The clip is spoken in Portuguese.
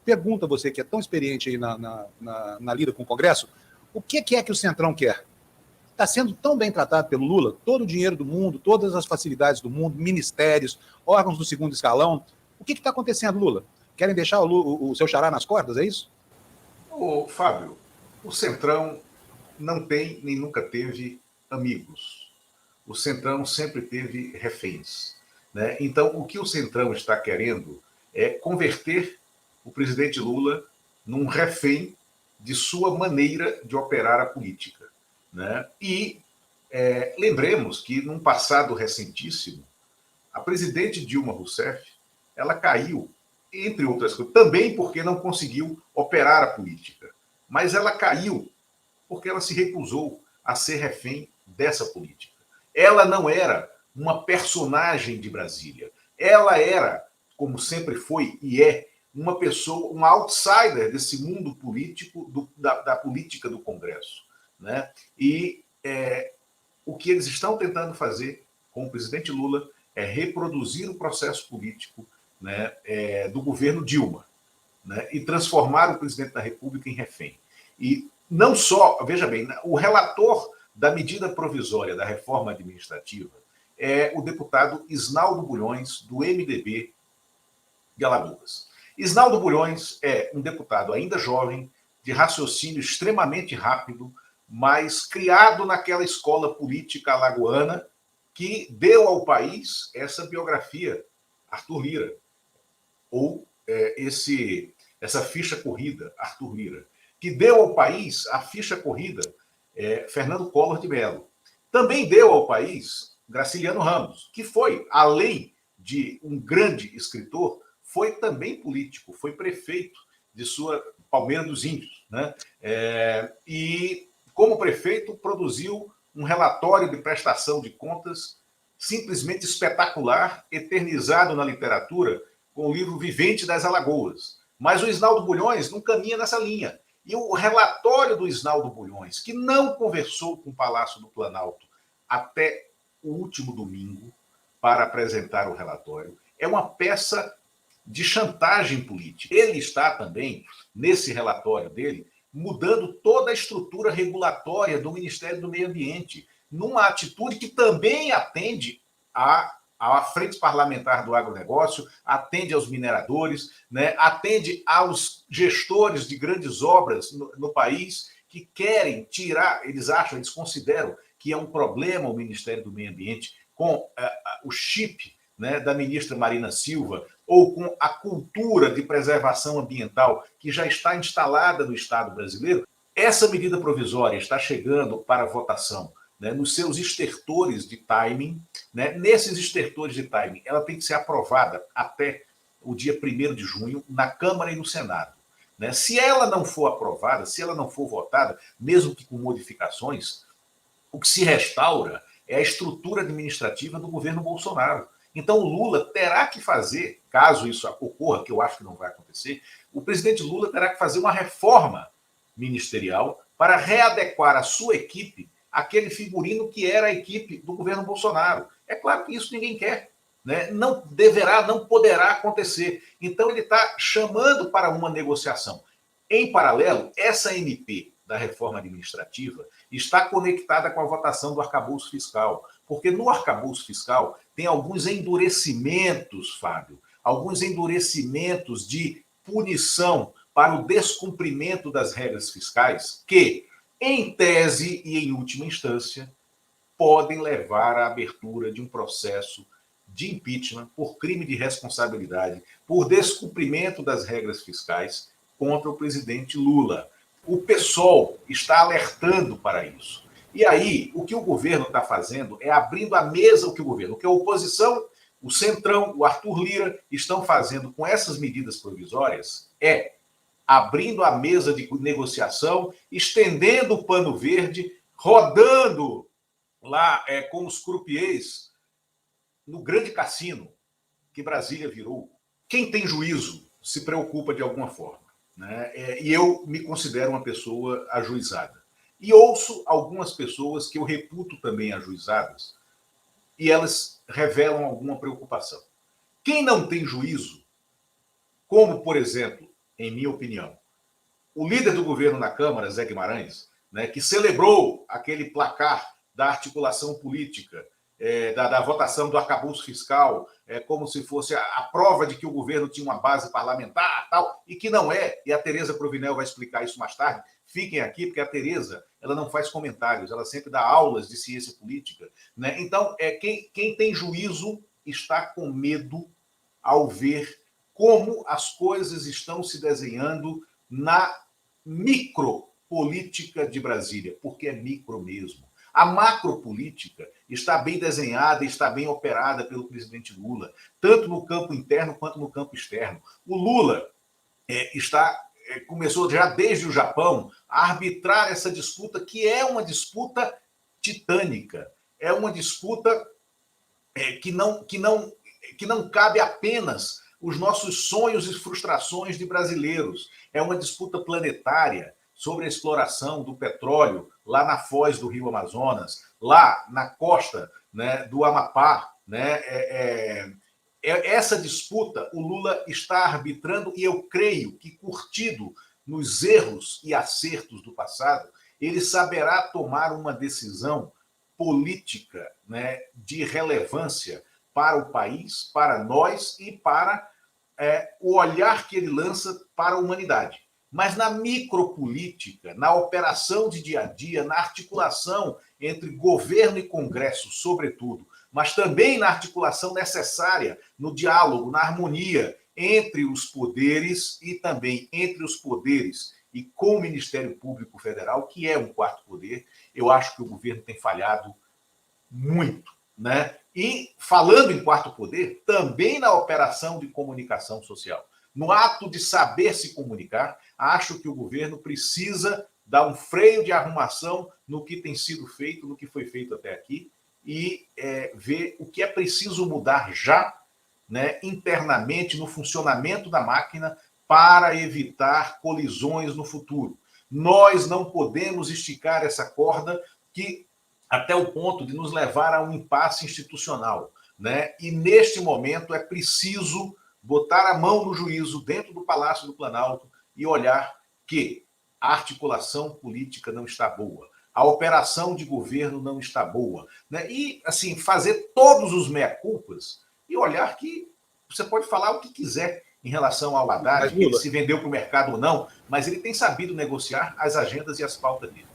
pergunto a você, que é tão experiente aí na lida com o Congresso, o que é que o Centrão quer? Está sendo tão bem tratado pelo Lula, todo o dinheiro do mundo, todas as facilidades do mundo, ministérios, órgãos do segundo escalão. O que está acontecendo, Lula? Querem deixar o seu xará nas cordas, é isso? Ô, Fábio, o Centrão não tem nem nunca teve amigos. O Centrão sempre teve reféns, né? Então, o que o Centrão está querendo é converter o presidente Lula num refém de sua maneira de operar a política, né? E lembremos que, num passado recentíssimo, a presidente Dilma Rousseff, ela caiu, entre outras coisas, também porque não conseguiu operar a política, mas ela caiu porque ela se recusou a ser refém dessa política. Ela não era uma personagem de Brasília. Ela era, como sempre foi e é, uma pessoa, um outsider desse mundo político, da política do Congresso, né? E o que eles estão tentando fazer com o presidente Lula é reproduzir o processo político, né, do governo Dilma, né, e transformar o presidente da República em refém. E não só, veja bem, o relator da medida provisória da reforma administrativa é o deputado Isnaldo Bulhões, do MDB de Alagoas. Isnaldo Bulhões é um deputado ainda jovem, de raciocínio extremamente rápido, mas criado naquela escola política alagoana que deu ao país essa biografia, Arthur Lira, ou essa ficha corrida, Arthur Lira, que deu ao país a ficha corrida, Fernando Collor de Mello. Também deu ao país Graciliano Ramos, que foi, além de um grande escritor, foi também político, foi prefeito de sua Palmeira dos Índios, né? E, como prefeito, produziu um relatório de prestação de contas simplesmente espetacular, eternizado na literatura, com o livro Vivente das Alagoas. Mas o Isnaldo Bulhões não caminha nessa linha. E o relatório do Isnaldo Bulhões, que não conversou com o Palácio do Planalto até o último domingo para apresentar o relatório, é uma peça de chantagem política. Ele está também, nesse relatório dele, mudando toda a estrutura regulatória do Ministério do Meio Ambiente, numa atitude que também atende à Frente Parlamentar do Agronegócio, atende aos mineradores, né, atende aos gestores de grandes obras no país que querem tirar, eles consideram que é um problema o Ministério do Meio Ambiente com o chip, né, da ministra Marina Silva, ou com a cultura de preservação ambiental que já está instalada no Estado brasileiro. Essa medida provisória está chegando para votação, né, nos seus estertores de timing, né? Nesses estertores de timing, ela tem que ser aprovada até o dia 1º de junho na Câmara e no Senado, né? Se ela não for aprovada, se ela não for votada, mesmo que com modificações, o que se restaura é a estrutura administrativa do governo Bolsonaro. Então, o Lula terá que fazer, caso isso ocorra, que eu acho que não vai acontecer, o presidente Lula terá que fazer uma reforma ministerial para readequar a sua equipe àquele figurino que era a equipe do governo Bolsonaro. É claro que isso ninguém quer, né? Não deverá, não poderá acontecer. Então, ele está chamando para uma negociação. Em paralelo, essa MP da reforma administrativa está conectada com a votação do arcabouço fiscal, porque no arcabouço fiscal tem alguns endurecimentos, Fábio, alguns endurecimentos de punição para o descumprimento das regras fiscais que, em tese e em última instância, podem levar à abertura de um processo de impeachment por crime de responsabilidade, por descumprimento das regras fiscais contra o presidente Lula. O PSOL está alertando para isso. E aí, o que o governo está fazendo é abrindo a mesa, o que a oposição, o Centrão, o Arthur Lira estão fazendo com essas medidas provisórias é abrindo a mesa de negociação, estendendo o pano verde, rodando lá com os croupiers no grande cassino que Brasília virou. Quem tem juízo se preocupa de alguma forma, né? E eu me considero uma pessoa ajuizada. E ouço algumas pessoas que eu reputo também ajuizadas, e elas revelam alguma preocupação. Quem não tem juízo, como, por exemplo, em minha opinião. O líder do governo na Câmara, Zé Guimarães, né, que celebrou aquele placar da articulação política, da votação do arcabouço fiscal, como se fosse a prova de que o governo tinha uma base parlamentar, tal, e que não é, e a Tereza Provinel vai explicar isso mais tarde. Fiquem aqui, porque a Tereza, ela não faz comentários, ela sempre dá aulas de ciência política, né? Então, quem tem juízo está com medo ao ver como as coisas estão se desenhando na micropolítica de Brasília, porque é micro mesmo. A macropolítica está bem desenhada, está bem operada pelo presidente Lula, tanto no campo interno quanto no campo externo. O Lula começou já desde o Japão a arbitrar essa disputa, que é uma disputa titânica, é uma disputa que não cabe apenas os nossos sonhos e frustrações de brasileiros. É uma disputa planetária sobre a exploração do petróleo lá na foz do Rio Amazonas, lá na costa, né, do Amapá. Né, essa disputa o Lula está arbitrando, e eu creio que, curtido nos erros e acertos do passado, ele saberá tomar uma decisão política, né, de relevância para o país, para nós e para o olhar que ele lança para a humanidade. Mas na micropolítica, na operação de dia a dia, na articulação entre governo e Congresso, sobretudo, mas também na articulação necessária, no diálogo, na harmonia entre os poderes e também entre os poderes e com o Ministério Público Federal, que é um quarto poder, eu acho que o governo tem falhado muito, né? E, falando em quarto poder, também na operação de comunicação social. No ato de saber se comunicar, acho que o governo precisa dar um freio de arrumação no que tem sido feito, no que foi feito até aqui, e ver o que é preciso mudar já, né, internamente, no funcionamento da máquina, para evitar colisões no futuro. Nós não podemos esticar essa corda até o ponto de nos levar a um impasse institucional, né? E, neste momento, é preciso botar a mão no juízo dentro do Palácio do Planalto e olhar que a articulação política não está boa, a operação de governo não está boa, né? E, assim, fazer todos os meia-culpas e olhar que você pode falar o que quiser em relação ao Haddad, que ele se vendeu para o mercado ou não, mas ele tem sabido negociar as agendas e as pautas dele.